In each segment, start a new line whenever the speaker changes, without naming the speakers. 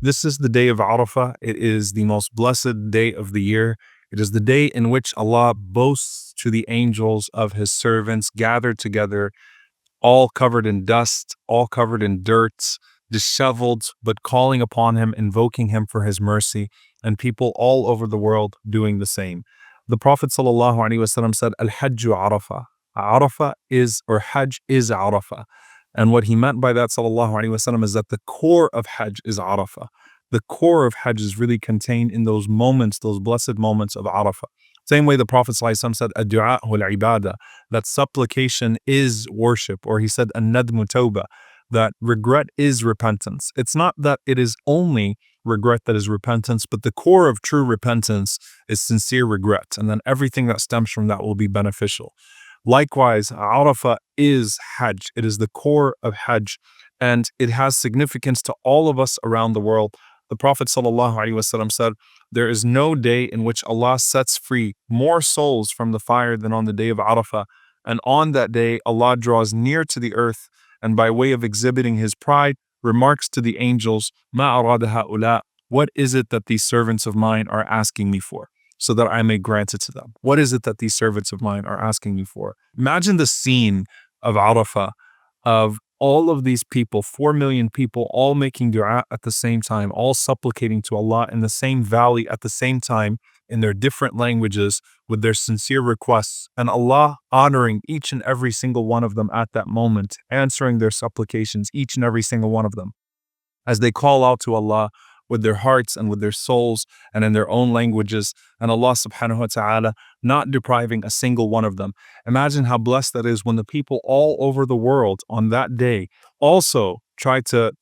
This is the day of Arafah. It is the most blessed day of the year. It is the day in which Allah boasts to the angels of His servants gathered together, all covered in dust, all covered in dirt, disheveled, but calling upon Him, invoking Him for His mercy, and people all over the world doing the same. The Prophet ﷺ said, Al-Hajju Arafah. Arafah is, or Hajj is Arafah. And what he meant by that, ﷺ, is that the core of Hajj is Arafah. The core of Hajj is really contained in those moments, those blessed moments of Arafah. Same way the Prophet ﷺ said, Ad-du'a al-ibadah, that supplication is worship, or he said, An-nadmu tawbah, that regret is repentance. It's not that it is only regret that is repentance, but the core of true repentance is sincere regret, and then everything that stems from that will be beneficial. Likewise, Arafah is Hajj. It is the core of Hajj, and it has significance to all of us around the world. The Prophet ﷺ said, there is no day in which Allah sets free more souls from the fire than on the day of Arafah. And on that day, Allah draws near to the earth, and by way of exhibiting His pride, remarks to the angels, مَا أَرَادَ هَؤُلَاء, what is it that these servants of mine are asking me for, so that I may grant it to them? What is it that these servants of mine are asking me for? Imagine the scene of Arafah, of all of these people, 4 million people, all making dua at the same time, all supplicating to Allah in the same valley at the same time, in their different languages, with their sincere requests, and Allah honoring each and every single one of them at that moment, answering their supplications, each and every single one of them, as they call out to Allah with their hearts and with their souls and in their own languages, and Allah subhanahu wa ta'ala not depriving a single one of them. Imagine how blessed that is when the people all over the world on that day also try to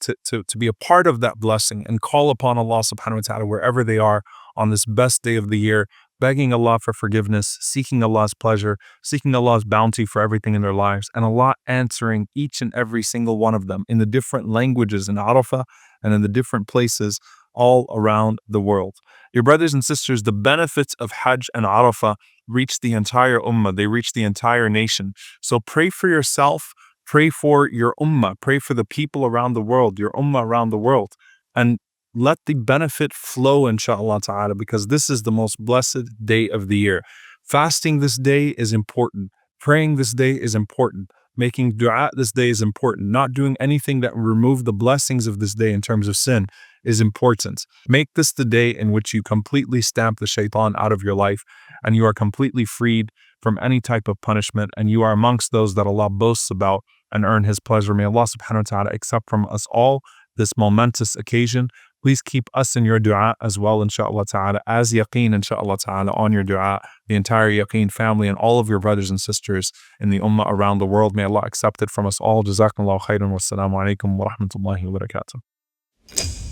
be a part of that blessing and call upon Allah subhanahu wa ta'ala wherever they are on this best day of the year, begging Allah for forgiveness, seeking Allah's pleasure, seeking Allah's bounty for everything in their lives, and Allah answering each and every single one of them in the different languages in Arafah and in the different places all around the world. Your brothers and sisters, the benefits of Hajj and Arafah reach the entire ummah. They reach the entire nation. So pray for yourself, pray for your ummah, pray for the people around the world, your ummah around the world, and let the benefit flow, inshaAllah ta'ala, because this is the most blessed day of the year. Fasting this day is important. Praying this day is important. Making dua this day is important. Not doing anything that will remove the blessings of this day in terms of sin is important. Make this the day in which you completely stamp the shaitan out of your life, and you are completely freed from any type of punishment, and you are amongst those that Allah boasts about and earn His pleasure. May Allah subhanahu wa ta'ala accept from us all this momentous occasion. Please keep us in your dua as well, inshaAllah ta'ala, as Yaqeen, inshaAllah ta'ala, on your dua, the entire Yaqeen family and all of your brothers and sisters in the ummah around the world. May Allah accept it from us all. Jazakumullahu khairan. Wassalamu alaikum wa rahmatullahi wa barakatuh.